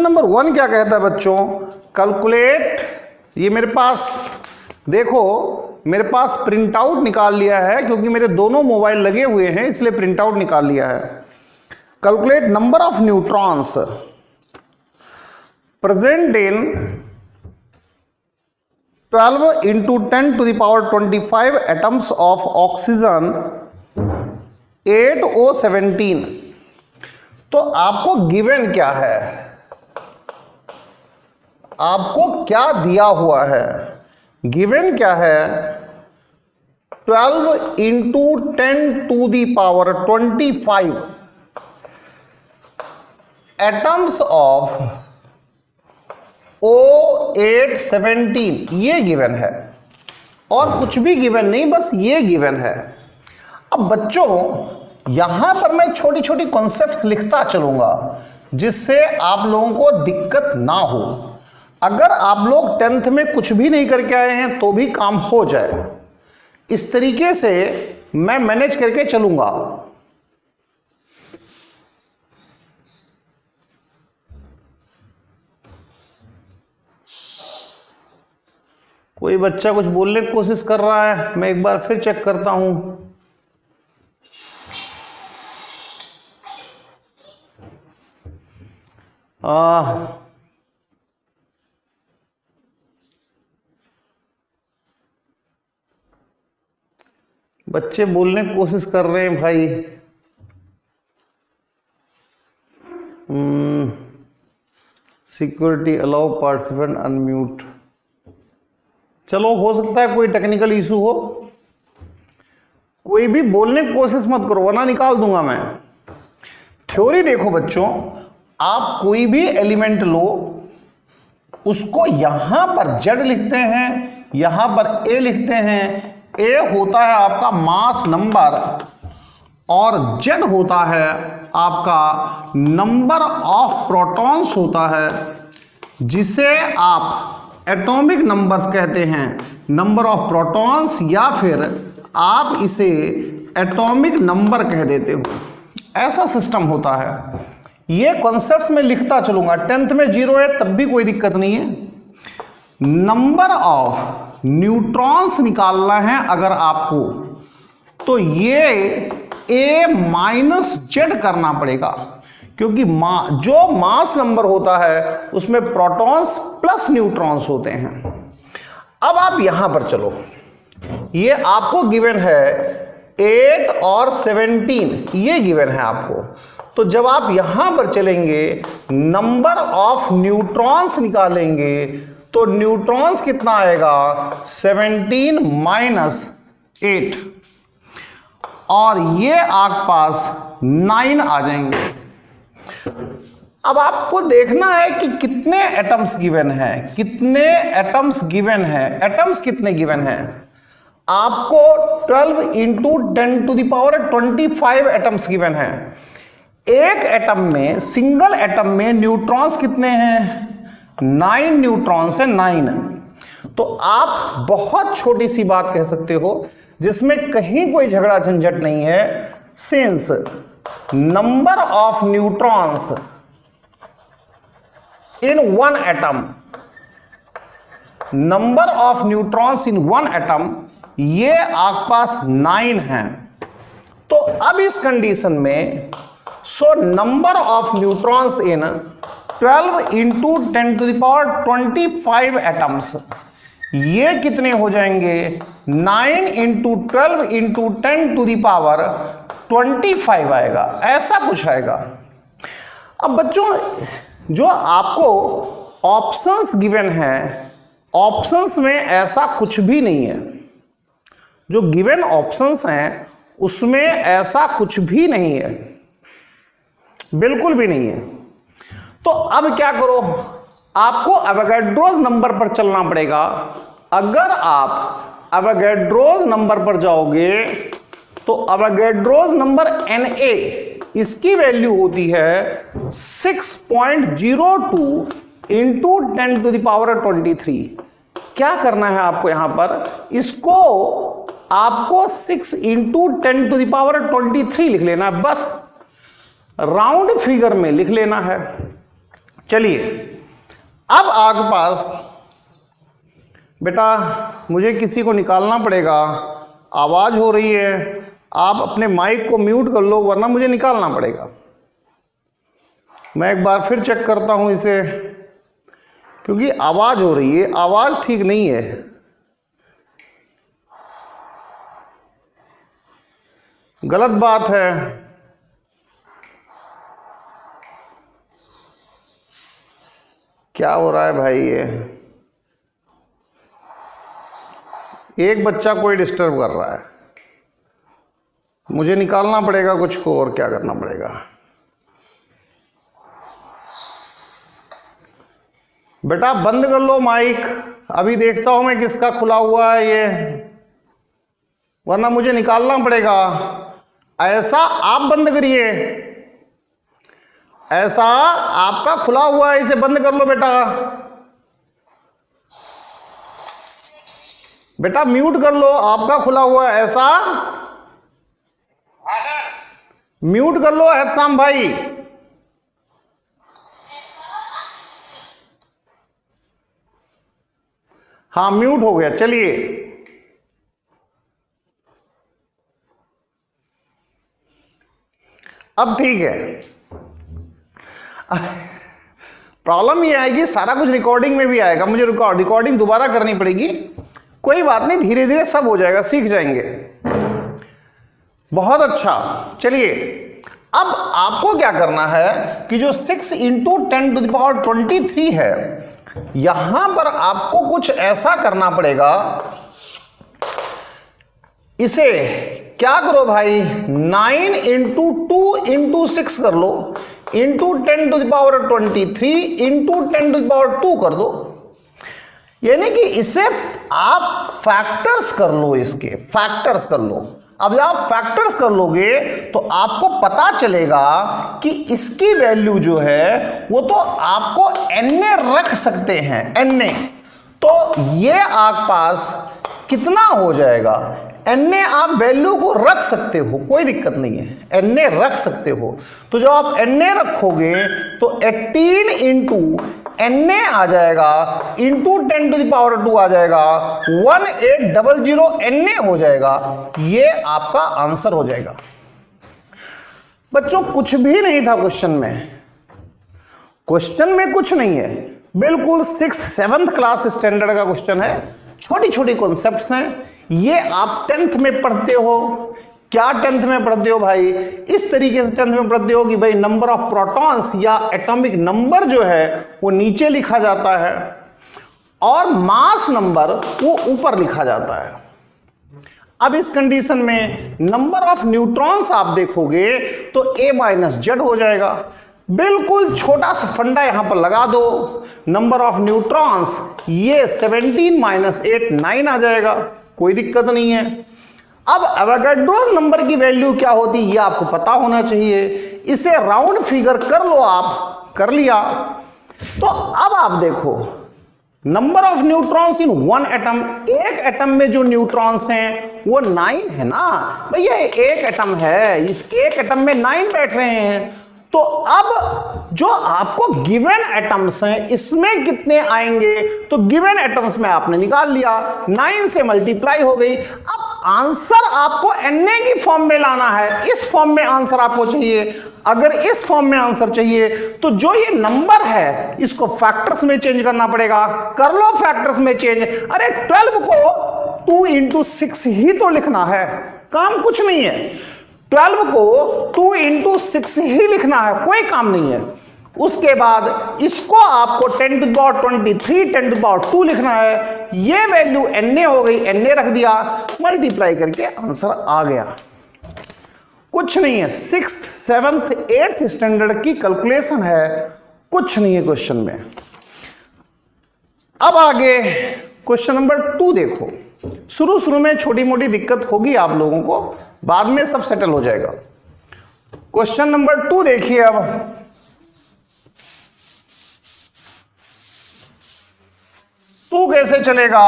Number 1 क्या कहता है बच्चों? कैलकुलेट, ये मेरे पास देखो, मेरे पास प्रिंट आउट निकाल लिया है क्योंकि मेरे दोनों मोबाइल लगे हुए हैं, इसलिए प्रिंट आउट निकाल लिया है। Calculate number of neutrons present in 12 into 10 to the power 25 atoms of oxygen 8O17। तो आपको गिवन क्या है, आपको क्या दिया हुआ है? गिवन क्या है? 12 into 10 to the power 25 atoms of O817, ये गिवन है और कुछ भी गिवन नहीं, बस ये गिवन है। अब बच्चों यहां पर मैं छोटी छोटी कॉन्सेप्ट्स लिखता चलूंगा जिससे आप लोगों को दिक्कत ना हो। अगर आप लोग 10th में कुछ भी नहीं करके आए हैं तो भी काम हो जाए, इस तरीके से मैं मैनेज करके चलूंगा। कोई बच्चा कुछ बोलने की कोशिश कर रहा है, मैं एक बार फिर चेक करता हूं। बच्चे बोलने की कोशिश कर रहे हैं भाई। Security allow participant unmute. चलो, हो सकता है कोई टेक्निकल इशू हो। कोई भी बोलने की कोशिश मत करो वरना निकाल दूंगा मैं। थ्योरी देखो बच्चों, आप कोई भी एलिमेंट लो, उसको यहां पर जेड लिखते हैं, यहां पर ए लिखते हैं। ए होता है आपका मास नंबर और जेड होता है आपका नंबर ऑफ प्रोटॉन्स होता है, जिसे आप एटॉमिक नंबर्स कहते हैं, नंबर ऑफ प्रोटॉन्स, या फिर आप इसे एटॉमिक नंबर कह देते हो। ऐसा सिस्टम होता है। ये कॉन्सेप्ट में लिखता चलूंगा। 10th में 0 है तब भी कोई दिक्कत नहीं है। नंबर ऑफ न्यूट्रॉन्स निकालना है अगर आपको, तो ये A माइनस जेड करना पड़ेगा, क्योंकि जो मास नंबर होता है उसमें प्रोटॉन्स प्लस न्यूट्रॉन्स होते हैं। अब आप यहां पर चलो, ये आपको गिवन है 8 और 17, ये गिवन है आपको। तो जब आप यहां पर चलेंगे, नंबर ऑफ न्यूट्रॉन्स निकालेंगे, तो न्यूट्रॉन्स कितना आएगा? 17 माइनस 8, और ये आपके पास 9 आ जाएंगे। अब आपको देखना है कि कितने एटम्स गिवन है, कितने एटम्स गिवन है। एटम्स कितने गिवन है आपको? 12 into 10 to the power 25 atoms given है। एक एटम में, सिंगल एटम में न्यूट्रॉन्स कितने हैं? 9 न्यूट्रॉन्स है, 9। तो आप बहुत छोटी सी बात कह सकते हो जिसमें कहीं कोई झगड़ा झंझट नहीं है। Since number of neutrons in one atom, number of neutrons in one atom, ये आपके पास 9 है। तो अब इस कंडीशन में, so number of neutrons in 12 into 10 to the power 25 atoms, ये कितने हो जाएंगे? 9 into 12 into 10 to the power 25 आएगा, ऐसा कुछ आएगा। अब बच्चों जो आपको ऑप्शंस गिवन है, ऑप्शंस में ऐसा कुछ भी नहीं है। जो गिवन ऑप्शंस हैं उसमें ऐसा कुछ भी नहीं है, बिल्कुल भी नहीं है। तो अब क्या करो, आपको एवोगैड्रोस नंबर पर चलना पड़ेगा। अगर आप एवोगैड्रोस नंबर पर जाओगे तो एवोगैड्रोस नंबर Na, इसकी वैल्यू होती है 6.02 इंटू 10 टू द पावर 23। क्या करना है आपको यहां पर? इसको आपको 6 इंटू 10 टू द पावर 23 लिख लेना है, बस राउंड फिगर में लिख लेना है। चलिए अब आपके पास बेटा मुझे किसी को निकालना पड़ेगा, आवाज हो रही है, आप अपने माइक को म्यूट कर लो वरना मुझे निकालना पड़ेगा। मैं एक बार फिर चेक करता हूं इसे, क्योंकि आवाज हो रही है, आवाज ठीक नहीं है। गलत बात है। क्या हो रहा है भाई? ये एक बच्चा कोई डिस्टर्ब कर रहा है, मुझे निकालना पड़ेगा कुछ को, और क्या करना पड़ेगा। बेटा बंद कर लो माइक, अभी देखता हूं मैं किसका खुला हुआ है ये, वरना मुझे निकालना पड़ेगा। ऐसा आप बंद करिए, ऐसा आपका खुला हुआ है, इसे बंद कर लो बेटा। बेटा म्यूट कर लो, आपका खुला हुआ है, ऐसा म्यूट कर लो एहसाम भाई। हाँ म्यूट हो गया। चलिए अब ठीक है। प्रॉब्लम ये आएगी, सारा कुछ रिकॉर्डिंग में भी आएगा, मुझे रिकॉर्डिंग दोबारा करनी पड़ेगी। कोई बात नहीं, धीरे धीरे सब हो जाएगा, सीख जाएंगे। बहुत अच्छा। चलिए अब आपको क्या करना है कि जो 6 इंटू 10⁻23 है, यहां पर आपको कुछ ऐसा करना पड़ेगा, इसे क्या करो भाई, 9 इंटू 2 इंटू 6 कर लो, इंटू 10⁻23 इंटू 10⁻2 कर दो। यानी कि इसे आप फैक्टर्स कर लो, इसके फैक्टर्स कर लो। अब जब आप फैक्टर्स कर लोगे तो आपको पता चलेगा कि इसकी वैल्यू जो है वो तो आपको na रख सकते हैं, na। तो ये आपके पास कितना हो जाएगा, na आप वैल्यू को रख सकते हो, कोई दिक्कत नहीं है, na रख सकते हो। तो जब आप na रखोगे तो 18 इंटू na आ जाएगा, इंटू 10⁻2 आ जाएगा, 1800 na हो जाएगा। ये आपका आंसर हो जाएगा। बच्चों कुछ भी नहीं था क्वेश्चन में, क्वेश्चन में कुछ नहीं है, बिल्कुल 6th 7th क्लास स्टैंडर्ड का क्वेश्चन है। छोटी छोटी कॉन्सेप्ट्स हैं, ये आप 10th में पढ़ते हो। क्या 10th में पढ़ते हो भाई? इस तरीके से 10th में पढ़ते हो कि भाई नंबर ऑफ प्रोटॉन्स या एटॉमिक नंबर जो है वो नीचे लिखा जाता है और मास नंबर वो ऊपर लिखा जाता है। अब इस कंडीशन में नंबर ऑफ न्यूट्रॉन्स आप देखोगे तो a-z हो जाएगा। बिल्कुल छोटा सा फंडा यहां पर लगा दो, नंबर ऑफ न्यूट्रॉन्स ये 17 - 8 9 आ जाएगा, कोई दिक्कत नहीं है। अब एवोगाड्रोस नंबर की वैल्यू क्या होती है ये आपको पता होना चाहिए। इसे राउंड फिगर कर लो, आप कर लिया। तो अब आप देखो number of neutrons in one atom, एक एटम में जो न्यूट्रॉन्स हैं वो 9 है ना भैया, एक एटम है, इस एक एटम में 9 बैठ रहे हैं। तो अब जो आपको गिवन एटम्स हैं इसमें कितने आएंगे, तो गिवन एटम्स में आपने निकाल लिया, 9 से मल्टीप्लाई हो गई। अब आंसर आपको Na की फॉर्म में लाना है, इस फॉर्म में आंसर आपको चाहिए। अगर इस फॉर्म में आंसर चाहिए तो जो ये नंबर है इसको फैक्टर्स में चेंज करना पड़ेगा। कर लो फैक्टर्स में चेंज। अरे 12 को 2 इंटू 6 ही तो लिखना है, काम कुछ नहीं है। 12 को 2 इंटू 6 ही लिखना है, कोई काम नहीं है। उसके बाद इसको आपको 10⁻23 10⁻2 लिखना है। ये वैल्यू Na हो गई, Na रख दिया, मल्टीप्लाई करके आंसर आ गया। कुछ नहीं है, 6th 7th 8th स्टैंडर्ड की कैलकुलेशन है, कुछ नहीं है क्वेश्चन में। अब आगे क्वेश्चन नंबर 2 देखो। शुरू में छोटी मोटी दिक्कत होगी आप लोगों को, बाद में सब सेटल हो जाएगा। क्वेश्चन नंबर 2 देखिए। अब तो कैसे चलेगा?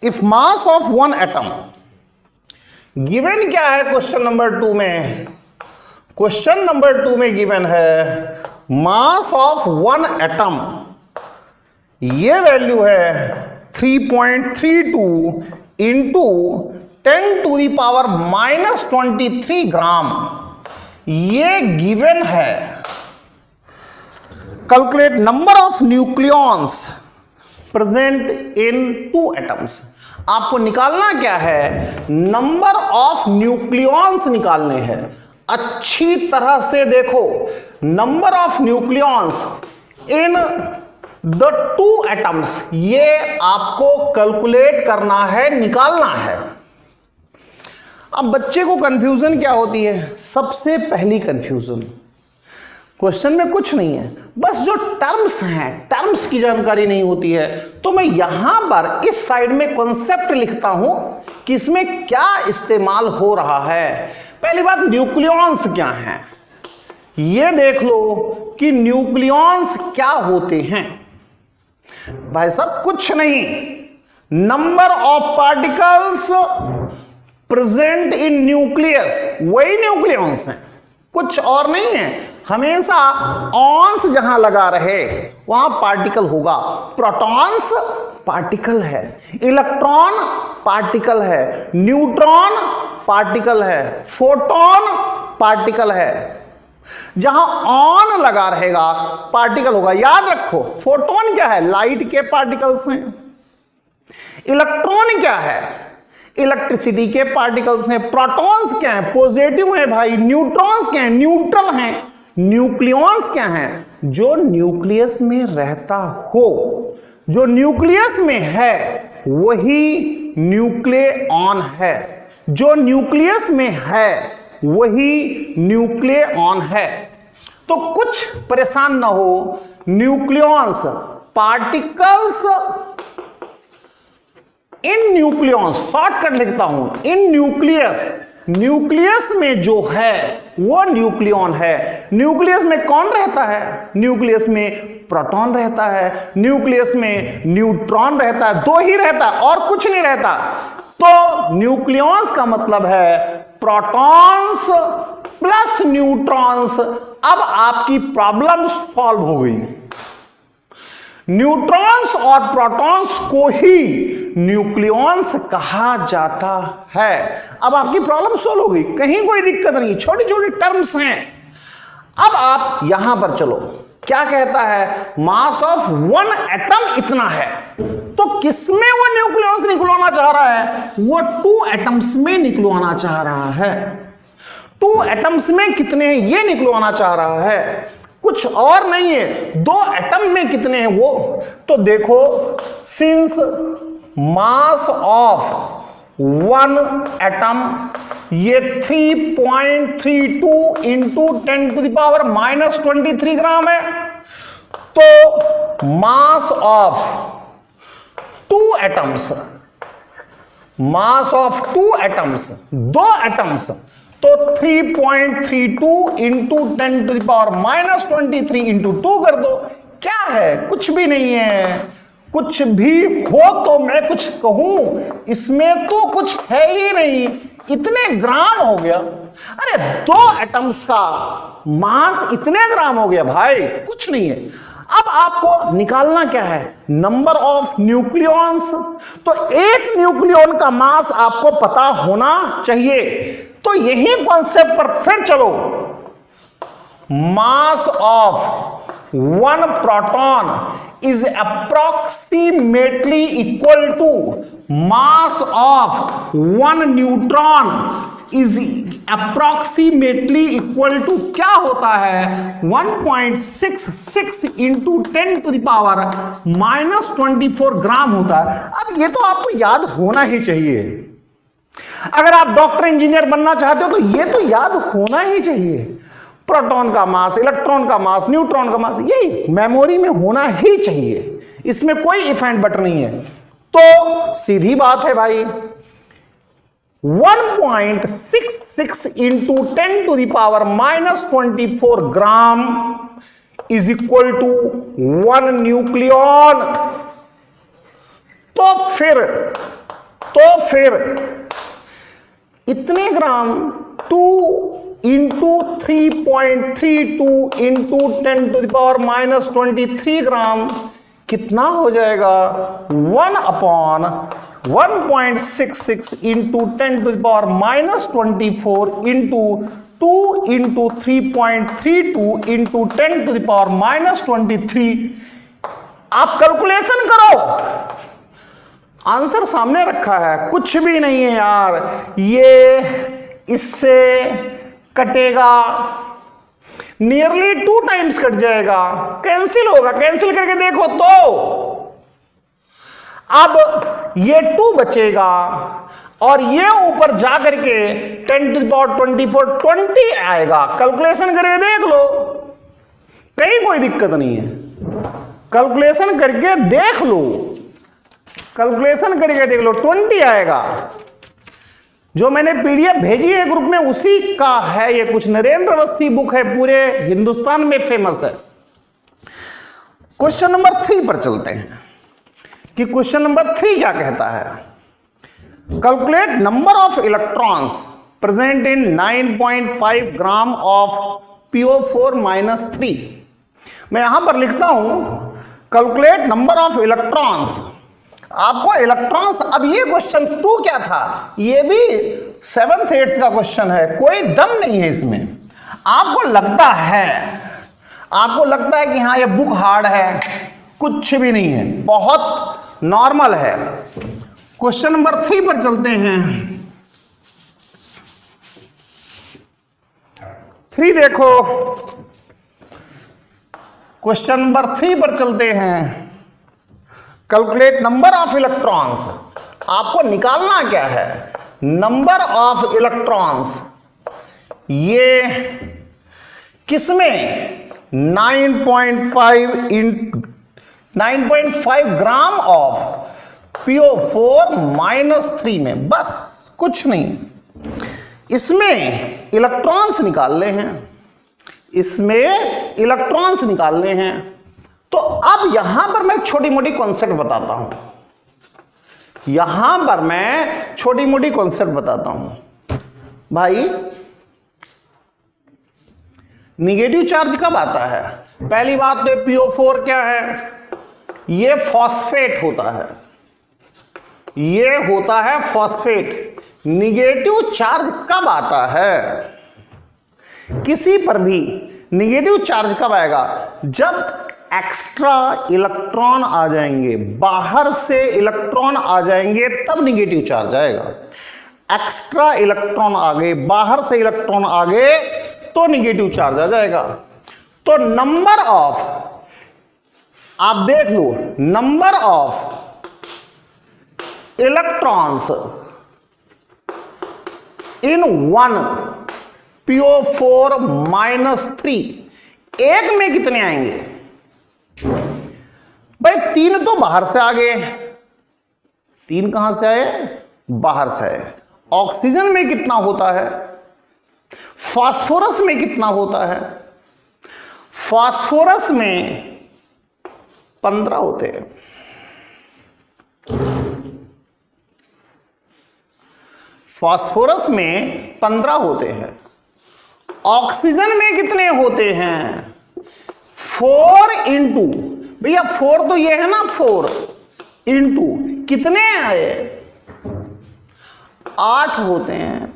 If mass of one atom given क्या है क्वेश्चन नंबर 2 में? क्वेश्चन नंबर 2 में गिवन है मास ऑफ वन एटम, ये वैल्यू है 3.32 इंटू 10⁻⁻³ ग्राम, ये गिवन है। Calculate number of nucleons present in 2 atoms. आपको निकालना क्या है? नंबर ऑफ न्यूक्लियॉन्स निकालने हैं। अच्छी तरह से देखो, number of nucleons in the 2 atoms, ये आपको कैलकुलेट करना है, निकालना है। अब बच्चे को कंफ्यूजन क्या होती है? सबसे पहली कंफ्यूजन, क्वेश्चन में कुछ नहीं है, बस जो टर्म्स हैं, टर्म्स की जानकारी नहीं होती है। तो मैं यहां पर इस साइड में कॉन्सेप्ट लिखता हूं कि इसमें क्या इस्तेमाल हो रहा है। पहली बात, न्यूक्लियॉन्स क्या हैं, ये देख लो कि न्यूक्लियॉन्स क्या होते हैं। भाई साहब कुछ नहीं, number of particles present in nucleus, वही न्यूक्लियॉन्स हैं, कुछ और नहीं है। हमेशा ऑन्स जहां लगा रहे वहां पार्टिकल होगा। प्रोटॉन्स पार्टिकल है, इलेक्ट्रॉन पार्टिकल है, न्यूट्रॉन पार्टिकल है, फोटोन पार्टिकल है। जहां ऑन लगा रहेगा पार्टिकल होगा। याद रखो, फोटोन क्या है? लाइट के पार्टिकल्स हैं। इलेक्ट्रॉन क्या है? इलेक्ट्रिसिटी के पार्टिकल्स हैं। प्रोटॉन्स क्या है? पॉजिटिव है भाई। न्यूट्रॉन्स क्या है? न्यूट्रल हैं। न्यूक्लियॉन्स क्या हैं? जो न्यूक्लियस में रहता हो, जो न्यूक्लियस में है वही न्यूक्लियॉन है, जो न्यूक्लियस में है वही न्यूक्लियॉन है। तो कुछ परेशान ना हो, nucleons particles in nucleons, shortcut लिखता हूं, इन न्यूक्लियस, न्यूक्लियस में जो है वो न्यूक्लियॉन है। न्यूक्लियस में कौन रहता है? न्यूक्लियस में प्रोटॉन रहता है, न्यूक्लियस में न्यूट्रॉन रहता है, दो ही रहता है और कुछ नहीं रहता। तो न्यूक्लियॉन्स का मतलब है प्रोटॉन्स प्लस न्यूट्रॉन्स। अब आपकी प्रॉब्लम सॉल्व हो गई। न्यूट्रॉन्स और प्रोटॉन्स को ही न्यूक्लियॉन्स कहा जाता है। अब आपकी प्रॉब्लम सॉल्व हो गई, कहीं कोई दिक्कत नहीं, छोटी छोटी टर्म्स हैं। अब आप यहां पर चलो, क्या कहता है? मास ऑफ वन एटम इतना है। तो किसमें वो न्यूक्लियॉन्स निकलवाना चाह रहा है? वो 2 एटम्स में निकलवाना चाह रहा है। 2 एटम्स में कितने हैं ये निकलवाना चाह रहा है, कुछ और नहीं है। 2 एटम में कितने हैं वो तो देखो, since mass of one atom ये 3.32 इंटू 10⁻⁻³ ग्राम है, तो mass of 2 atoms, mass of 2 atoms, 2 atoms, तो 3.32 इंटू 10⁻⁻³ इंटू 2 कर दो। क्या है? कुछ भी नहीं है। कुछ भी हो तो मैं कुछ कहूं, इसमें तो कुछ है ही नहीं, इतने ग्राम हो गया। अरे 2 एटम्स का मास इतने ग्राम हो गया भाई, कुछ नहीं है। अब आपको निकालना क्या है? Number of nucleons. तो एक न्यूक्लियॉन का मास आपको पता होना चाहिए। तो यही कॉन्सेप्ट पर फिर चलो, mass of one proton is approximately equal to mass of one neutron is approximately equal to क्या होता है? 1.66 इंटू 10⁻⁻² ग्राम होता है। अब ये तो आपको याद होना ही चाहिए। अगर आप डॉक्टर इंजीनियर बनना चाहते हो तो ये तो याद होना ही चाहिए। प्रोटॉन का मास, इलेक्ट्रॉन का मास, न्यूट्रॉन का मास, यही मेमोरी में होना ही चाहिए, इसमें कोई इफ एंड बट नहीं है। तो सीधी बात है भाई, 1.66 into 10⁻⁻² gram is equal to 1 nucleon. तो फिर इतने ग्राम 2 इंटू 3.32 इंटू 10⁻⁻23 ग्राम कितना हो जाएगा? 1/1.66 इंटू 10⁻⁻24 इंटू 2 इंटू 3.32 इंटू 10⁻⁻23। आप कैलकुलेशन करो, आंसर सामने रखा है, कुछ भी नहीं है यार, ये इससे कटेगा, नियरली 2 टाइम्स कट जाएगा, कैंसिल होगा, कैंसिल करके देखो तो अब ये 2 बचेगा और ये ऊपर जाकर के 10⁻24 20 आएगा। कैलकुलेशन करके देख लो, कहीं कोई दिक्कत नहीं है, कैलकुलेशन करके देख लो, कैलकुलेशन करके देख लो, 20 आएगा। जो मैंने पीडीएफ भेजी है ग्रुप में उसी का है ये, कुछ नरेंद्र अवस्थी बुक है, पूरे हिंदुस्तान में फेमस है। क्वेश्चन नंबर 3 पर चलते हैं कि क्वेश्चन नंबर 3 क्या कहता है। Calculate number of electrons present in 9.5 gram of PO4-3। मैं यहां पर लिखता हूं कैलकुलेट नंबर ऑफ इलेक्ट्रॉन्स, आपको इलेक्ट्रॉन्स, अब ये क्वेश्चन 2 क्या था, ये भी 7th 8th का क्वेश्चन है, कोई दम नहीं है इसमें। आपको लगता है कि हाँ ये बुक हार्ड है, कुछ भी नहीं है, बहुत नॉर्मल है। क्वेश्चन नंबर 3 पर चलते हैं। 3 देखो, क्वेश्चन नंबर 3 पर चलते हैं। कैलकुलेट नंबर ऑफ इलेक्ट्रॉन्स, आपको निकालना क्या है? नंबर ऑफ इलेक्ट्रॉन्स, ये किसमें? 9.5 ग्राम ऑफ PO4-3 में, बस कुछ नहीं। इसमें इलेक्ट्रॉन्स निकालने हैं, इसमें इलेक्ट्रॉन्स निकालने हैं। तो अब यहां पर मैं छोटी मोटी कॉन्सेप्ट बताता हूं, यहां पर मैं छोटी मोटी कॉन्सेप्ट बताता हूं। भाई निगेटिव चार्ज कब आता है? पहली बात तो PO4 क्या है? ये फॉस्फेट होता है, ये होता है फॉस्फेट। निगेटिव चार्ज कब आता है किसी पर भी? निगेटिव चार्ज कब आएगा? जब एक्स्ट्रा इलेक्ट्रॉन आ जाएंगे, बाहर से इलेक्ट्रॉन आ जाएंगे, तब निगेटिव चार्ज आएगा। एक्स्ट्रा इलेक्ट्रॉन आ गए, बाहर से इलेक्ट्रॉन आ गए, तो निगेटिव चार्ज आ जाएगा। तो नंबर ऑफ, आप देख लो, number of electrons in 1 PO4-3, एक में कितने आएंगे? भाई 3 तो बाहर से आ गए, 3 कहां से आए? बाहर से आए। ऑक्सीजन में कितना होता है? फास्फोरस में कितना होता है? फास्फोरस में 15 होते हैं। फास्फोरस में 15 होते हैं। ऑक्सीजन में कितने होते हैं? 4 इंटू, भैया 4 तो ये है ना, 4 इंटू कितने आए? 8 होते हैं।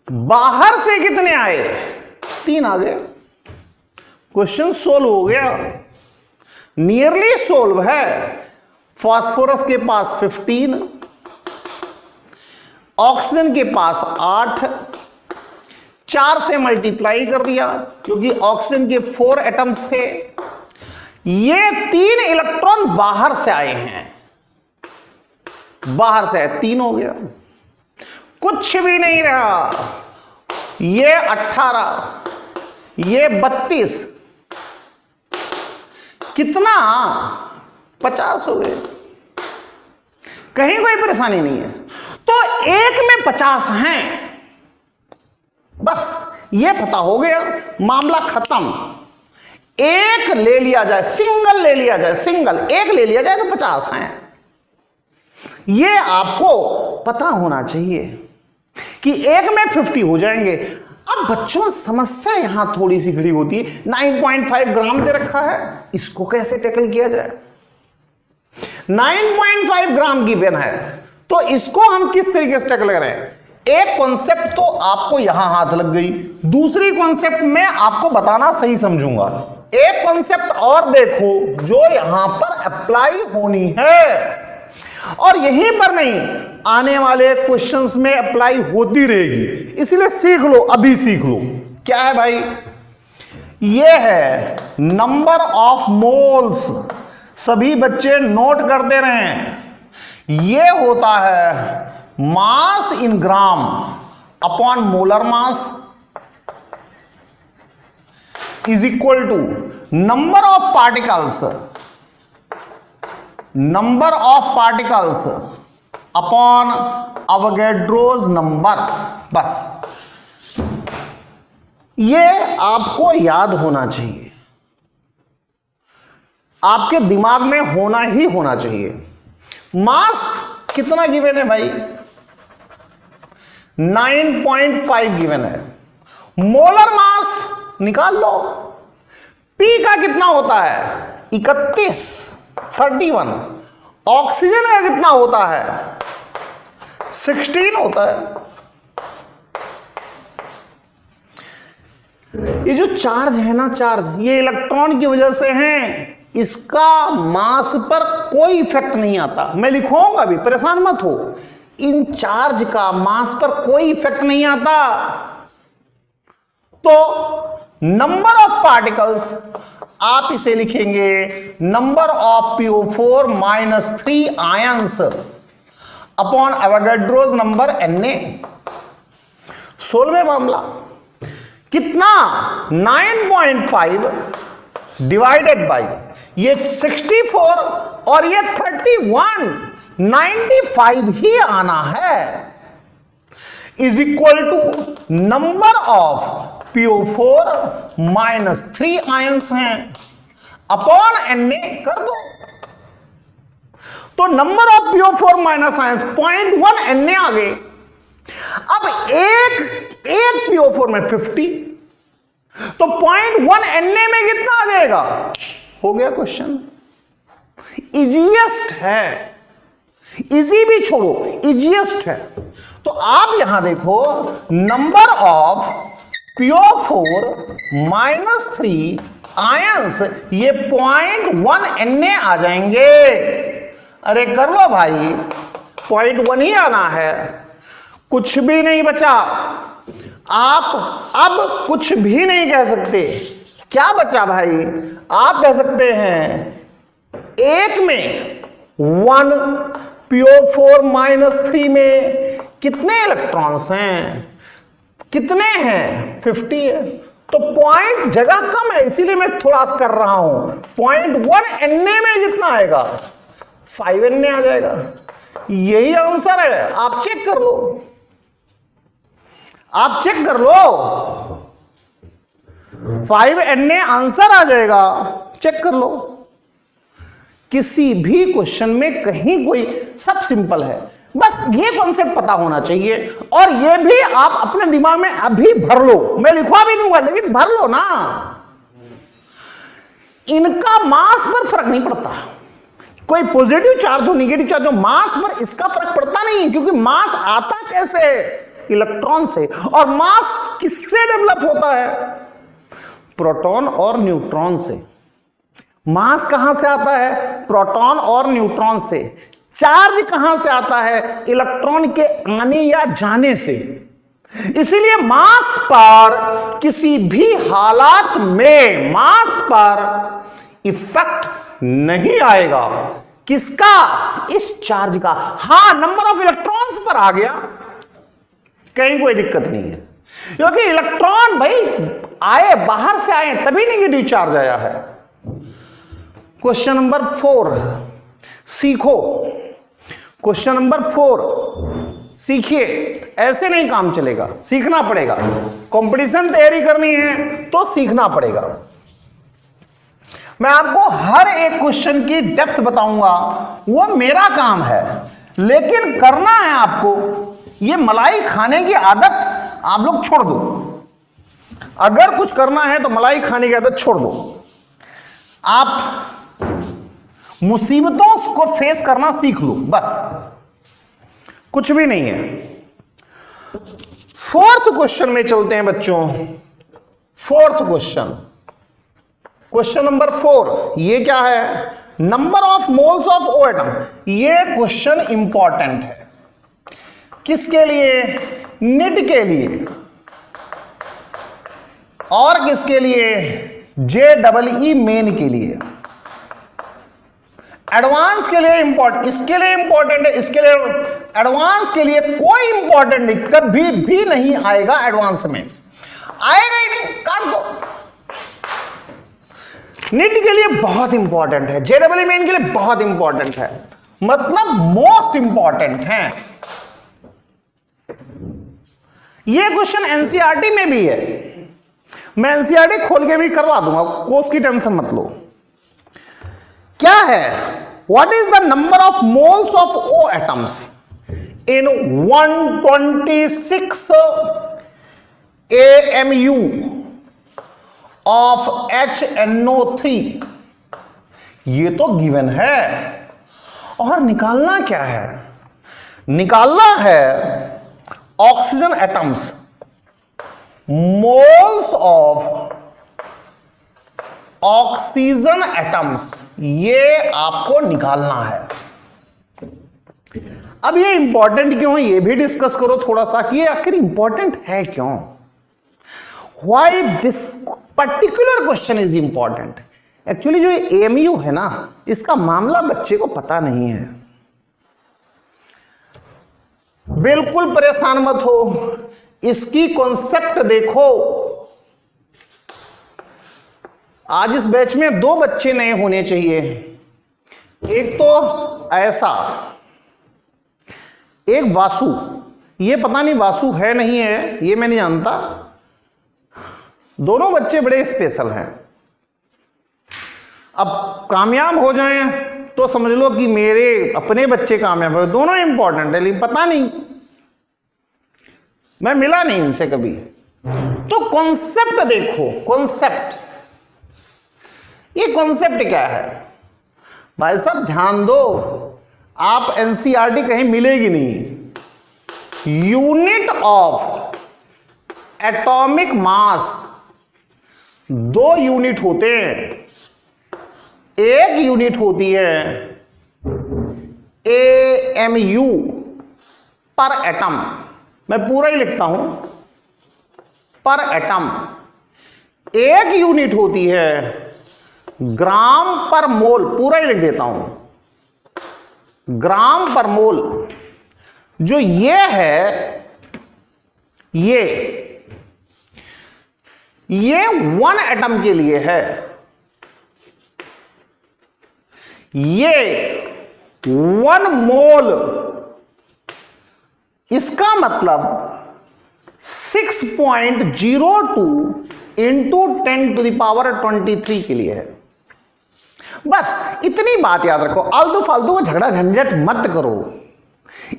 बाहर से कितने आए? 3 आ गए। क्वेश्चन सोल्व हो गया, नियरली सोल्व है। फास्फोरस के पास 15, ऑक्सीजन के पास 8, 4 से मल्टीप्लाई कर दिया क्योंकि ऑक्सीजन के 4 एटम्स थे। ये 3 इलेक्ट्रॉन बाहर से आए हैं, बाहर से 3 हो गया, कुछ भी नहीं रहा। ये 18, ये 32, कितना? 50 हो गए। कहीं कोई परेशानी नहीं है। तो एक में 50 हैं, बस ये पता हो गया, मामला खत्म। एक ले लिया जाए, सिंगल ले लिया जाए, सिंगल एक ले लिया जाए तो 50 हैं। ये आपको पता होना चाहिए कि एक में 50 हो जाएंगे। अब बच्चों समस्या यहां थोड़ी सी खड़ी होती है, 9.5 ग्राम दे रखा है, इसको कैसे टैकल किया जाए। 9.5 ग्राम की पेन है तो इसको हम किस तरीके से टैकल करें। एक कॉन्सेप्ट तो आपको यहां हाथ लग गई, दूसरी कॉन्सेप्ट में आपको बताना सही समझूंगा। एक कॉन्सेप्ट और देखो जो यहां पर अप्लाई होनी है और यहीं पर नहीं, आने वाले क्वेश्चंस में अप्लाई होती रहेगी, इसलिए सीख लो, अभी सीख लो। क्या है भाई, ये है नंबर ऑफ मोल्स। सभी बच्चे नोट करते रहें। ये होता है mass in gram upon molar mass is equal to number of particles upon Avogadro's number. बस ये आपको याद होना चाहिए, आपके दिमाग में होना ही होना चाहिए। मास कितना गिवन है भाई, 9.5 गिवन है। मोलर मास निकाल लो, पी का कितना होता है 31 ऑक्सीजन का कितना होता है 16 होता है। ये जो चार्ज है ना, चार्ज ये इलेक्ट्रॉन की वजह से है, इसका मास पर कोई इफेक्ट नहीं आता। मैं लिखूंगा भी, परेशान मत हो, इन चार्ज का मास पर कोई इफेक्ट नहीं आता। तो नंबर ऑफ पार्टिकल्स आप इसे लिखेंगे number of PO4 - 3 ions upon Avogadro's number Na। 16वें मामला कितना 9.5 डिवाइडेड बाई ये 64 और ये 31, 95 ही आना है, is equal to number of PO4 - 3 ions हैं अपॉन Na कर दो। तो number of PO4 minus ions 0.1 Na आ गए। अब एक PO4 में 50, तो 0.1 Na में कितना आ जाएगा, हो गया क्वेश्चन। इजीएस्ट है, इजी भी छोड़ो, इजीएस्ट है। तो आप यहां देखो नंबर ऑफ PO4 - 3 आयंस ये 0.1 Na आ जाएंगे। अरे कर लो भाई, 0.1 ही आना है, कुछ भी नहीं बचा। आप अब कुछ भी नहीं कह सकते। क्या बचा भाई, आप कह सकते हैं एक में 1, PO4 - 3 में कितने इलेक्ट्रॉन्स हैं, कितने हैं 50 है। तो पॉइंट जगह कम है इसीलिए मैं थोड़ा सा कर रहा हूं। 0.1 Na में कितना आएगा 5 Na आ जाएगा। यही आंसर है, आप चेक कर लो, आप चेक कर लो, 5 Na आंसर आ जाएगा, चेक कर लो। किसी भी क्वेश्चन में कहीं कोई, सब सिंपल है, बस ये कॉन्सेप्ट पता होना चाहिए। और ये भी आप अपने दिमाग में अभी भर लो, मैं लिखवा भी दूंगा लेकिन भर लो ना। इनका मास पर फर्क नहीं पड़ता, कोई पॉजिटिव चार्ज हो नेगेटिव चार्ज हो, मास पर इसका फर्क पड़ता नहीं, क्योंकि मास आता कैसे है, इलेक्ट्रॉन से। और मास किससे डेवलप होता है, प्रोटॉन और न्यूट्रॉन से। मास कहां से आता है, प्रोटॉन और न्यूट्रॉन से। चार्ज कहां से आता है, इलेक्ट्रॉन के आने या जाने से। इसीलिए मास पर किसी भी हालात में मास पर इफेक्ट नहीं आएगा। किसका, इस चार्ज का। हां, नंबर ऑफ इलेक्ट्रॉन्स पर आ गया, कहीं कोई दिक्कत नहीं है, क्योंकि इलेक्ट्रॉन भाई आए, बाहर से आए तभी नेगेटिव चार्ज आया है। क्वेश्चन नंबर 4 सीखो। क्वेश्चन नंबर 4 सीखिए, ऐसे नहीं काम चलेगा, सीखना पड़ेगा। कंपटीशन तैयारी करनी है तो सीखना पड़ेगा। मैं आपको हर एक क्वेश्चन की डेप्थ बताऊंगा, वो मेरा काम है। लेकिन करना है आपको, ये मलाई खाने की आदत आप लोग छोड़ दो। अगर कुछ करना है तो मलाई खाने की आदत छोड़ दो। आप मुसीबतों को फेस करना सीख लो, बस, कुछ भी नहीं है। फोर्थ क्वेश्चन में चलते हैं बच्चों। फोर्थ क्वेश्चन, क्वेश्चन नंबर 4, ये क्या है? Number of moles of O atom. ये क्वेश्चन इंपॉर्टेंट है। किसके लिए? निट के लिए। और किसके लिए? JEE मेन के लिए। एडवांस के लिए इंपॉर्टेंट, इसके लिए इंपॉर्टेंट है, इसके लिए। एडवांस के लिए कोई इंपॉर्टेंट नहीं, कभी भी नहीं आएगा एडवांस में, आएगा ही नहीं, काट दो। निट के लिए बहुत इंपॉर्टेंट है, JEE मेन के लिए बहुत इंपॉर्टेंट है, मतलब मोस्ट इंपॉर्टेंट है। ये क्वेश्चन एनसीईआरटी में भी है, मैं एनसीईआरटी खोल के भी करवा दूंगा, कोर्स की टेंशन मत लो। क्या है? What is the number of moles of O atoms in 126 AMU ऑफ HNO3? ये तो गिवन है। और निकालना क्या है? निकालना है oxygen atoms, moles of oxygen atoms, ये आपको निकालना है। अब ये इंपॉर्टेंट क्यों है, ये भी डिस्कस करो थोड़ा सा कि ये आखिर इंपॉर्टेंट है क्यों। Why this particular question is important. Actually जो AMU है ना, इसका मामला बच्चे को पता नहीं है। बिल्कुल परेशान मत हो, इसकी कॉन्सेप्ट देखो। आज इस बैच में 2 बच्चे नए होने चाहिए। एक तो ऐसा, एक वासु। ये पता नहीं वासु है नहीं है, ये मैं नहीं जानता। दोनों बच्चे बड़े स्पेशल हैं। अब कामयाब हो जाएं तो समझ लो कि मेरे अपने बच्चे कामयाब हो। दोनों इंपॉर्टेंट है, लेकिन पता नहीं, मैं मिला नहीं इनसे कभी। तो कॉन्सेप्ट देखो, कॉन्सेप्ट, ये कॉन्सेप्ट क्या है भाई साहब, ध्यान दो। आप एनसीईआरटी कहीं मिलेगी नहीं। Unit of atomic mass 2 unit होते हैं। एक यूनिट होती है AMU पर एटम, मैं पूरा ही लिखता हूं, पर एटम। एक यूनिट होती है ग्राम पर मोल, पूरा ही लिख देता हूं, ग्राम पर मोल। जो ये है, ये 1 एटम के लिए है। ये 1 मोल, इसका मतलब 6.02 इंटू 10⁻23 के लिए है। बस इतनी बात याद रखो, आलतू फालतू को झगड़ा झंझट मत करो।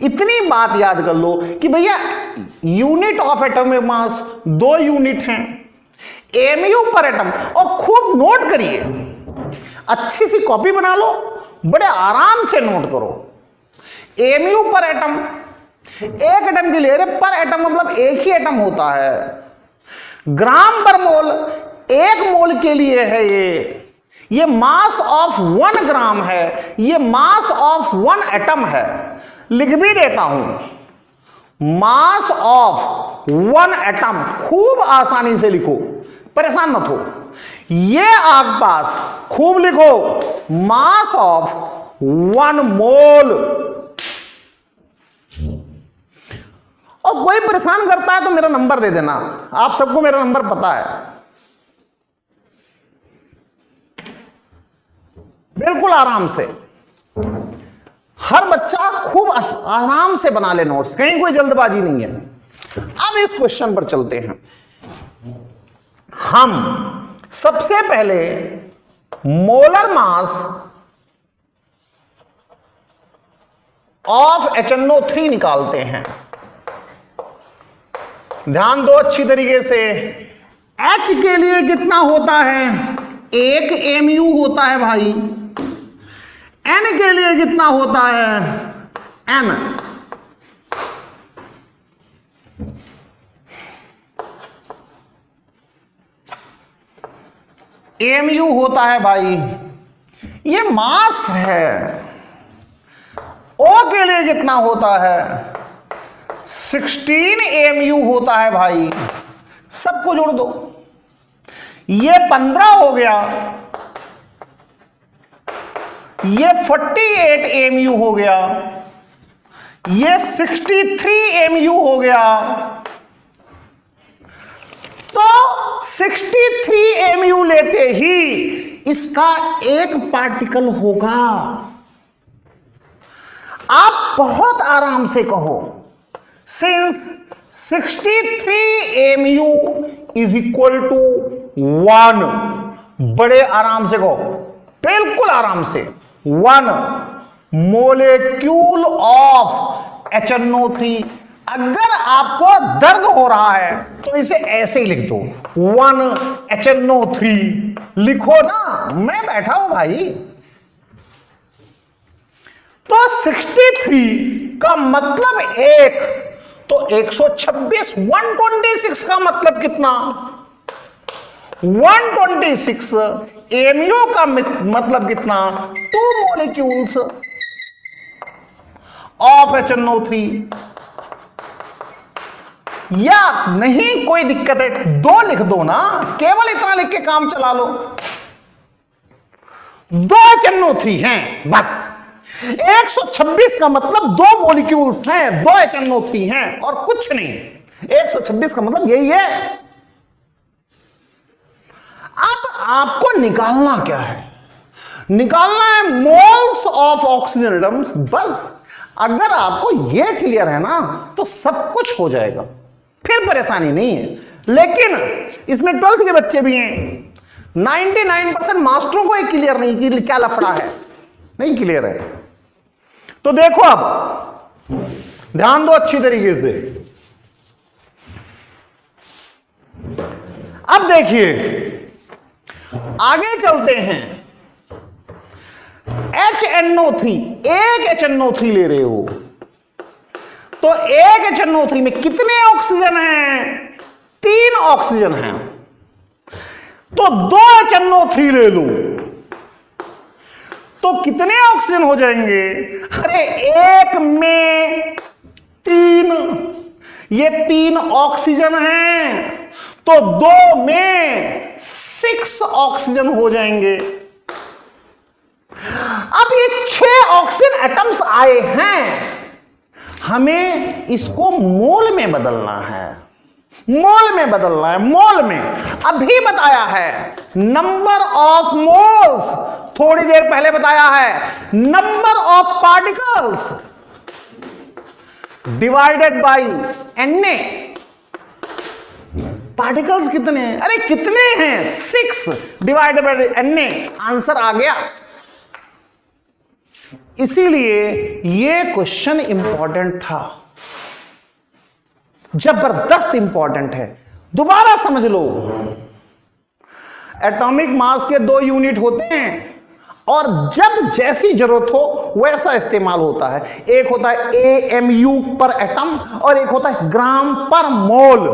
इतनी बात याद कर लो कि भैया unit of atomic mass 2 unit हैं, AMU पर एटम। और खूब नोट करिए, अच्छी सी कॉपी बना लो, बड़े आराम से नोट करो। AMU पर एटम, एक एटम के लिए, अरे पर एटम मतलब एक ही एटम होता है। ग्राम पर मोल, 1 मोल के लिए है। ये मास ऑफ 1 ग्राम है, ये मास ऑफ 1 एटम है। लिख भी देता हूं, मास ऑफ 1 एटम, खूब आसानी से लिखो, परेशान मत हो। ये आपके पास खूब लिखो, मास ऑफ 1 मोल। और कोई परेशान करता है तो मेरा नंबर दे देना, आप सबको मेरा नंबर पता है। बिल्कुल आराम से, हर बच्चा खूब आराम से बना ले नोट्स, कहीं कोई जल्दबाजी नहीं है। अब इस क्वेश्चन पर चलते हैं। हम सबसे पहले मोलर मास ऑफ HNO3 निकालते हैं। ध्यान दो अच्छी तरीके से, H के लिए कितना होता है, 1 mu होता है भाई। N के लिए कितना होता है, N। mu होता है भाई, ये मास है। O के लिए कितना होता है, 16 mu होता है भाई। सबको जोड़ दो, ये 15 हो गया, ये 48 mu हो गया, ये 63 mu हो गया। तो 63 mu लेते ही इसका एक पार्टिकल होगा। आप बहुत आराम से कहो, since 63 mu is equal to 1, बड़े आराम से कहो, बिल्कुल आराम से, 1 मोलेक्यूल ऑफ HNO3। अगर आपको दर्द हो रहा है तो इसे ऐसे ही लिख दो, 1 HNO3 लिखो ना, मैं बैठा हूं भाई। तो 63 का मतलब 1, तो 126, 126 का मतलब कितना, 126 mu का मतलब कितना, 2 मोलिक्यूल्स ऑफ HNO3। या नहीं कोई दिक्कत है, 2 लिख दो ना, केवल इतना लिख के काम चला लो। 2 HNO3 हैं बस। 126 का मतलब 2 मॉलिक्यूल्स हैं, 2 HNO3 हैं और कुछ नहीं। 126 का मतलब यही है। अब आपको निकालना क्या है, निकालना है मोल्स ऑफ ऑक्सीजन एटम्स। बस अगर आपको यह क्लियर है ना तो सब कुछ हो जाएगा, फिर परेशानी नहीं है। लेकिन इसमें 12th के बच्चे भी हैं, 99% मास्टरों को ये क्लियर नहीं कि क्या लफड़ा है, नहीं क्लियर है। तो देखो अब ध्यान दो अच्छी तरीके से। अब देखिए आगे चलते हैं। HNO3, एक HNO3 ले रहे हो तो एक HNO3 में कितने ऑक्सीजन हैं, 3 ऑक्सीजन हैं। तो 2 HNO3 ले लो तो कितने ऑक्सीजन हो जाएंगे, अरे एक में 3, ये 3 ऑक्सीजन हैं, तो 2 में 6 ऑक्सीजन हो जाएंगे। अब ये 6 ऑक्सीजन एटम्स आए हैं, हमें इसको मोल में बदलना है, मोल में बदलना है, मोल में। अभी बताया है नंबर ऑफ मोल्स, थोड़ी देर पहले बताया है number of particles divided by Na। Particles कितने हैं, अरे कितने हैं, 6 डिवाइडेड बाय Na। आंसर आ गया। इसीलिए यह क्वेश्चन इंपॉर्टेंट था, जबरदस्त इंपॉर्टेंट है। दोबारा समझ लो, एटॉमिक मास के 2 यूनिट होते हैं और जब जैसी जरूरत हो वैसा इस्तेमाल होता है। एक होता है AMU पर एटम और एक होता है ग्राम पर मोल।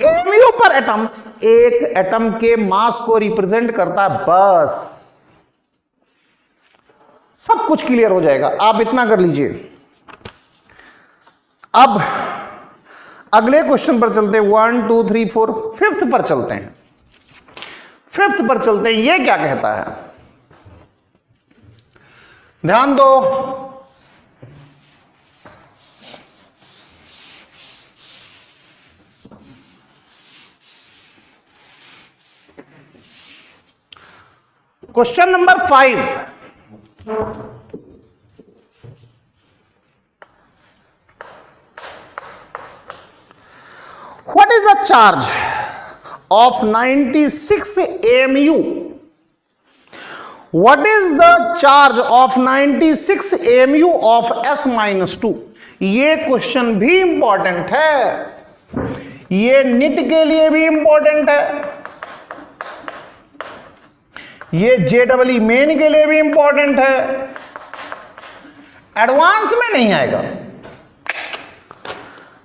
AMU पर एटम एक एटम के मास को रिप्रेजेंट करता है, बस सब कुछ क्लियर हो जाएगा। आप इतना कर लीजिए। अब अगले क्वेश्चन पर चलते हैं, 1 2 3 4, 5th पर चलते हैं। 5th पर चलते हैं, यह क्या कहता है, ध्यान दो। Question number 5, what is the charge of 96 AMU What is the charge of 96 mu of s-2? ये क्वेश्चन भी इंपॉर्टेंट है, ये निट के लिए भी इंपॉर्टेंट है, ये JEE मेन के लिए भी इंपॉर्टेंट है। एडवांस में नहीं आएगा,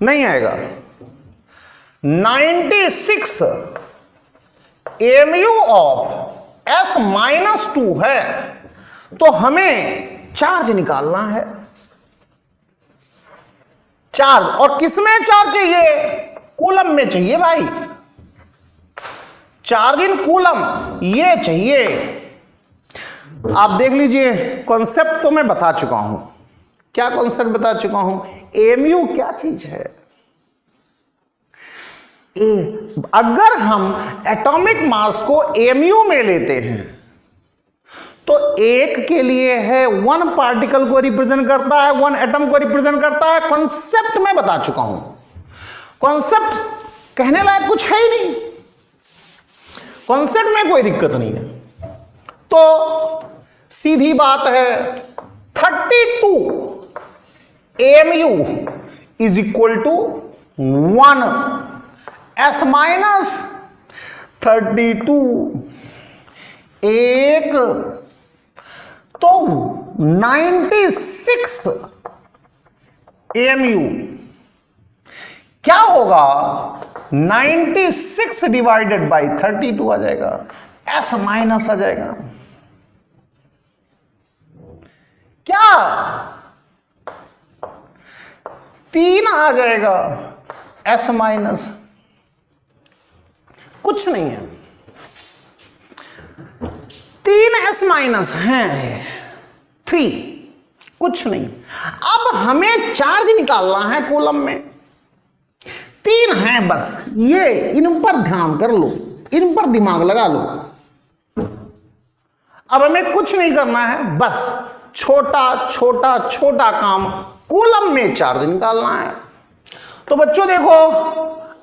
नहीं आएगा। 96 mu ऑफ s-2 है, तो हमें चार्ज निकालना है। चार्ज, और किस में चार्ज चाहिए? कूलम में चाहिए भाई। चार्ज इन कूलम ये चाहिए। आप देख लीजिए, कॉन्सेप्ट तो मैं बता चुका हूं। क्या कॉन्सेप्ट बता चुका हूं? एमयू क्या चीज है? अगर हम एटॉमिक मास को एमयू में लेते हैं तो एक के लिए है, वन पार्टिकल को रिप्रेजेंट करता है, वन एटम को रिप्रेजेंट करता है। कॉन्सेप्ट में बता चुका हूं, कॉन्सेप्ट कहने लायक कुछ है ही नहीं, कॉन्सेप्ट में कोई दिक्कत नहीं है। तो सीधी बात है, 32 amu is equal to 1 s-, 32 एक, तो 96 एमयू क्या होगा? 96 डिवाइडेड बाई 32 आ जाएगा, s- आ जाएगा। क्या 3 आ जाएगा, s-, कुछ नहीं है। 3 s- हैं, 3 कुछ नहीं। अब हमें चार्ज निकालना है कूलम में, 3 हैं बस, ये इन पर ध्यान कर लो, इन पर दिमाग लगा लो। अब हमें कुछ नहीं करना है, बस छोटा छोटा छोटा काम, कूलम में चार्ज निकालना है। तो बच्चों देखो,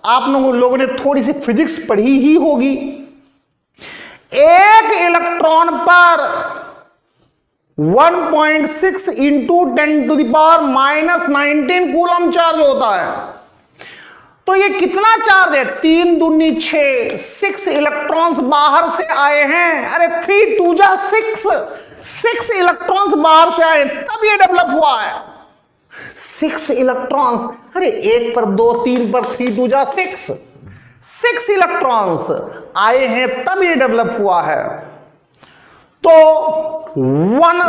आप लोगों ने थोड़ी सी फिजिक्स पढ़ी ही होगी। एक इलेक्ट्रॉन पर 1.6 इंटू 10⁻⁻19 कूलम चार्ज होता है। तो ये कितना चार्ज है? 3 दूनी 6, 6 इलेक्ट्रॉन्स बाहर से आए हैं। अरे 3 2 जा 6 इलेक्ट्रॉन्स बाहर से आए, तब ये डेवलप हुआ है। 6 इलेक्ट्रॉन्स, अरे 1 पर 2, 3 पर 3 2 जा 6 इलेक्ट्रॉन्स आए हैं, तब ये डेवलप हुआ है। तो 1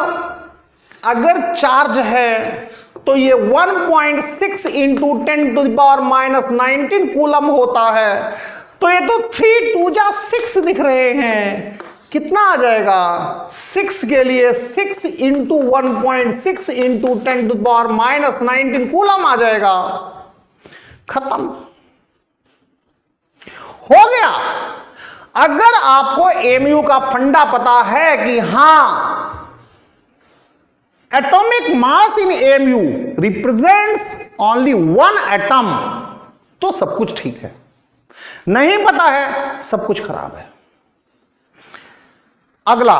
अगर चार्ज है तो ये 1.6 इंटू 10⁻⁻19 कूलम होता है। तो ये तो 3 2 जा 6 दिख रहे हैं। कितना आ जाएगा? 6 के लिए 6 इंटू 1.6 इंटू 10⁻⁻19 कूलम आ जाएगा। खत्म हो गया। अगर आपको एमयू का फंडा पता है कि हां, एटॉमिक मास इन एमयू रिप्रेजेंट्स ओनली 1 एटम, तो सब कुछ ठीक है। नहीं पता है, सब कुछ खराब है। अगला,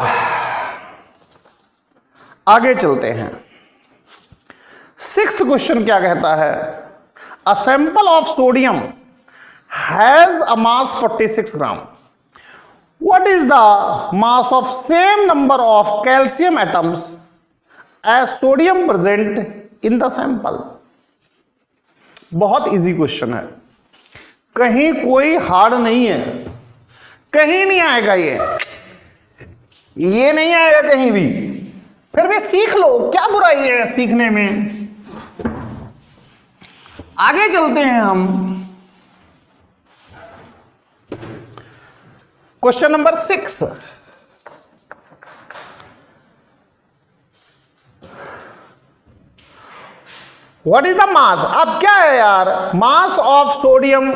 आगे चलते हैं। 6th क्वेश्चन क्या कहता है? A sample of sodium has a mass 46 gram. What is the mass of same number of calcium atoms as sodium present in the sample? बहुत इजी क्वेश्चन है, कहीं कोई हार्ड नहीं है, कहीं नहीं आएगा ये नहीं आएगा कहीं भी। फिर भी सीख लो, क्या बुराई है सीखने में। आगे चलते हैं हम। Question number 6। What is the mass? अब क्या है यार? Mass of sodium,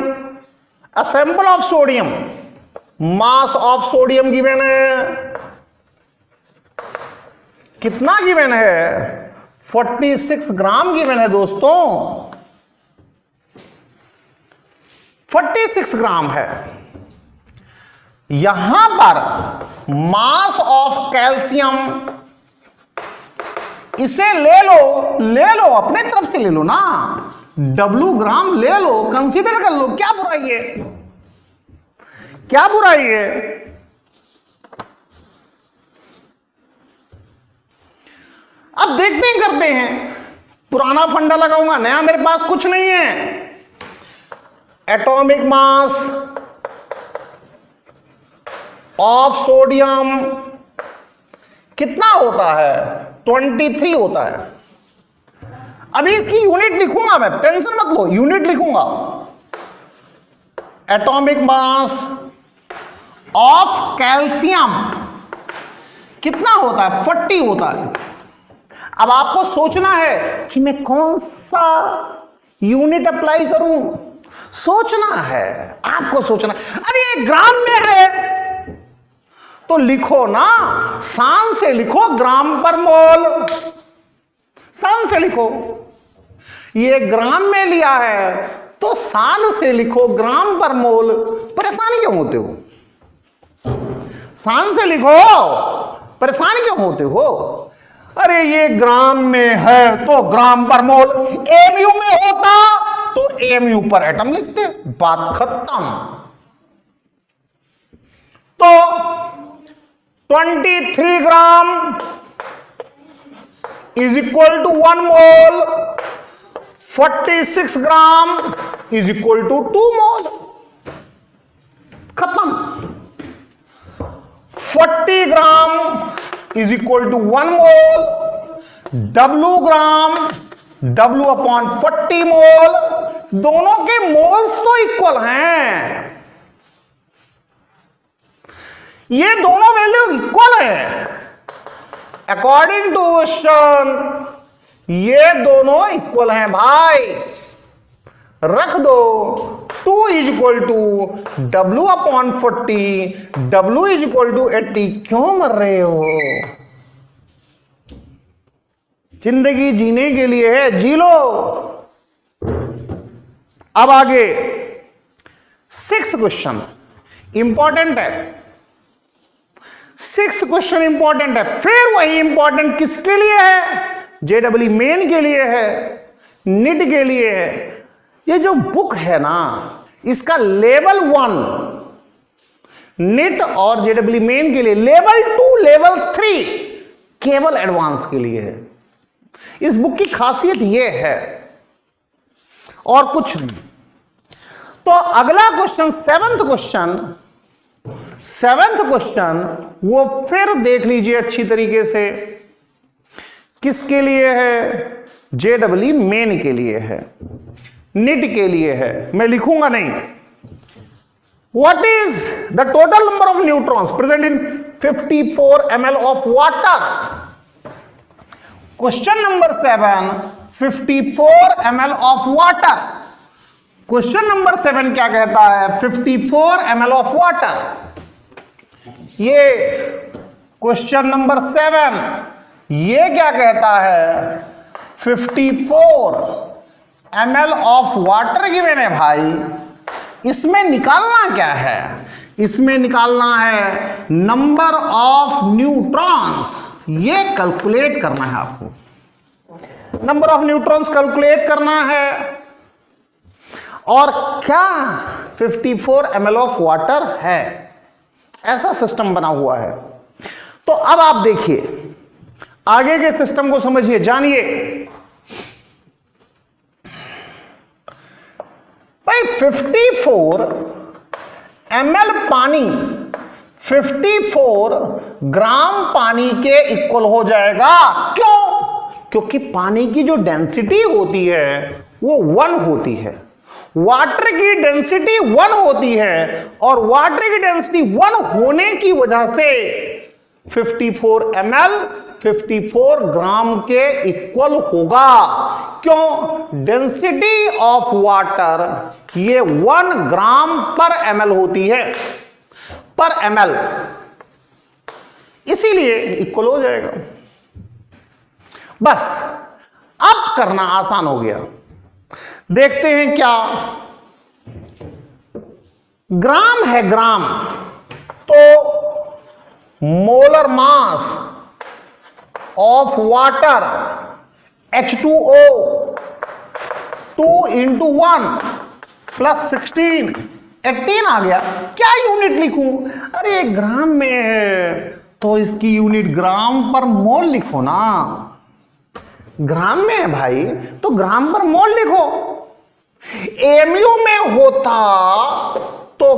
a sample of sodium, mass of sodium given है। कितना गिवन है? 46 ग्राम गिवन है दोस्तों, 46 ग्राम है। यहां पर मास ऑफ कैल्शियम, इसे ले लो अपने तरफ से ले लो ना, W ग्राम ले लो, कंसीडर कर लो, क्या बुराई है, क्या बुराई है। अब देखते हैं, करते हैं, पुराना फंडा लगाऊंगा, नया मेरे पास कुछ नहीं है। एटॉमिक मास ऑफ सोडियम कितना होता है, 23 होता है। अभी इसकी यूनिट लिखूंगा मैं, टेंशन मत लो, यूनिट लिखूंगा। एटॉमिक मास ऑफ कैल्शियम कितना होता है, 40 होता है। अब आपको सोचना है कि मैं कौन सा यूनिट अप्लाई करूं, सोचना है, आपको सोचना। अरे ये ग्राम में है तो लिखो ना, सान से लिखो, ग्राम पर मोल, सान से लिखो। ये ग्राम में लिया है तो सान से लिखो, ग्राम पर मोल। परेशान क्यों होते हो, सान से लिखो, परेशान क्यों होते हो। अरे ये ग्राम में है तो ग्राम पर मोल, एमयू में होता तो एमयू पर एटम लिखते, बात खत्म। तो 23 gram is equal to 1 mole, 46 gram is equal to 2 mole, खत्म। 40 gram is equal to 1 mole, W gram, W upon 40 mole, दोनों के मोल्स तो इक्वल हैं, ये दोनों वैल्यू इक्वल है अकॉर्डिंग टू क्वेश्चन, ये दोनों इक्वल हैं भाई, रख दो। 2 is equal to W upon 40, W is equal to 80। क्यों मर रहे हो, जिंदगी जीने के लिए है, जी लो। अब आगे 6th क्वेश्चन इंपॉर्टेंट है, 6th क्वेश्चन इंपॉर्टेंट है। फिर वही इंपॉर्टेंट किसके लिए है, JEE मेन के लिए है, नीट के लिए है। ये जो बुक है ना, इसका लेवल 1 नीट और JEE मेन के लिए, लेवल 2 लेवल 3 केवल एडवांस के लिए है। इस बुक की खासियत यह है और कुछ नहीं। तो अगला क्वेश्चन 7th क्वेश्चन वो फिर देख लीजिए अच्छी तरीके से, किसके लिए है, JEE मेन के लिए है, नीट के लिए है, मैं लिखूंगा नहीं। What is the total number of neutrons present in 54 ml of water? Question number 7, 54 ml of water। Question number 7 क्या कहता है, 54 ml of water। ये क्वेश्चन नंबर 7 ये क्या कहता है, 54 ml ऑफ वाटर गिवन है भाई। इसमें निकालना क्या है, इसमें निकालना है नंबर ऑफ न्यूट्रॉन्स, ये कैलकुलेट करना है आपको, नंबर ऑफ न्यूट्रॉन्स कैलकुलेट करना है। और क्या 54 ml ऑफ वाटर है, ऐसा सिस्टम बना हुआ है। तो अब आप देखिए, आगे के सिस्टम को समझिए, जानिए भाई। 54 ml पानी 54 ग्राम पानी के इक्वल हो जाएगा। क्यों, क्योंकि पानी की जो डेंसिटी होती है वो 1 होती है, वाटर की डेंसिटी 1 होती है, और वाटर की डेंसिटी 1 होने की वजह से 54 ml 54 ग्राम के इक्वल होगा। क्यों, डेंसिटी ऑफ वाटर ये 1 ग्राम पर ml होती है, पर ml, इसीलिए इक्वल हो जाएगा। बस अब करना आसान हो गया। देखते हैं क्या, ग्राम है, ग्राम तो molar mass of water H2O 2 into 1 plus 16 18 आ गया। क्या यूनिट लिखूं? अरे ग्राम में है तो इसकी यूनिट ग्राम पर मोल लिखो ना। ग्राम में है भाई तो ग्राम पर मोल लिखो। एमयू में होता तो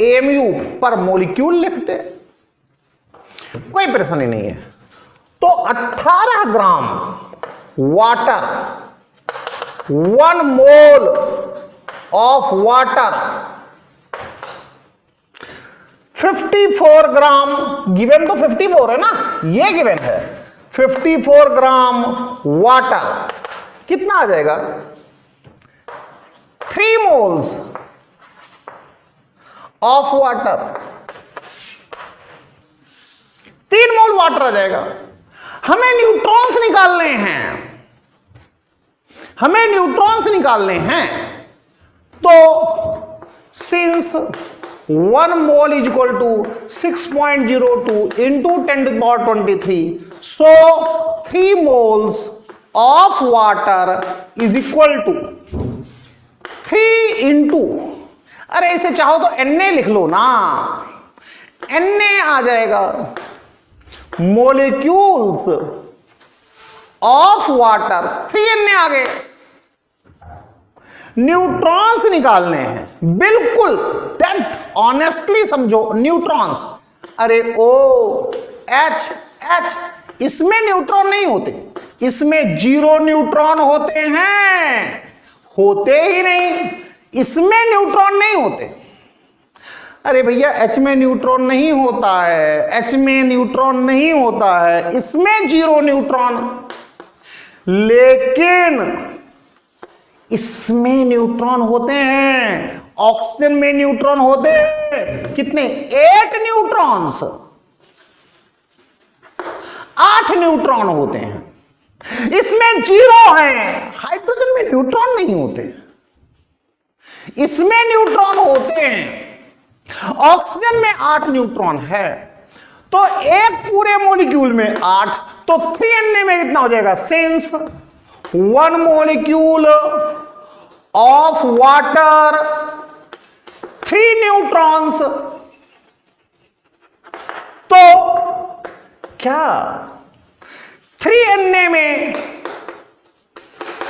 एमयू पर मोलिक्यूल लिखते, कोई परेशानी नहीं है। तो 18 gram water, 1 mole of water, 54 gram, given तो 54 है ना, ये गिवन है 54 ग्राम वाटर, कितना आ जाएगा? 3 moles of water, 3 mole water आ जाएगा। हमें न्यूट्रॉन्स निकालने हैं, हमें न्यूट्रॉन्स निकालने हैं। तो since 1 mole is equal to 6.02 into 10⁻23, so 3 moles of water is equal to 3 into, अरे इसे चाहो तो Na लिख लो ना, Na आ जाएगा मोलिक्यूल्स ऑफ वाटर, 3 Na आ गए। न्यूट्रॉन्स निकालने हैं, बिल्कुल डेट ऑनेस्टली समझो। न्यूट्रॉन्स, अरे O H H, इसमें न्यूट्रॉन नहीं होते, इसमें 0 न्यूट्रॉन होते हैं, होते ही नहीं, इसमें न्यूट्रॉन नहीं होते। अरे भैया H में न्यूट्रॉन नहीं होता है, H में न्यूट्रॉन नहीं होता है, इसमें 0 न्यूट्रॉन, लेकिन इसमें न्यूट्रॉन होते हैं। ऑक्सीजन में न्यूट्रॉन होते हैं कितने? 8 न्यूट्रॉन्स, 8 न्यूट्रॉन होते हैं, इसमें 0 है। हाइड्रोजन में न्यूट्रॉन नहीं होते, इसमें न्यूट्रॉन होते हैं। ऑक्सीजन में 8 न्यूट्रॉन है, तो एक पूरे मॉलिक्यूल में 8, तो 3Na में कितना हो जाएगा? Since 1 molecule of water 3 neutrons, तो क्या 3Na में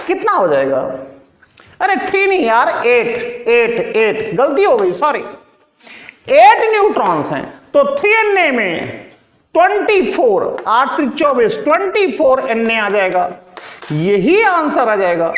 कितना हो जाएगा? अरे 3 नहीं यार, 8 गलती हो गई, सॉरी, 8 न्यूट्रॉन्स हैं, तो 3Na में 24, 8 3 24, 24 Na आ जाएगा। यही आंसर आ जाएगा।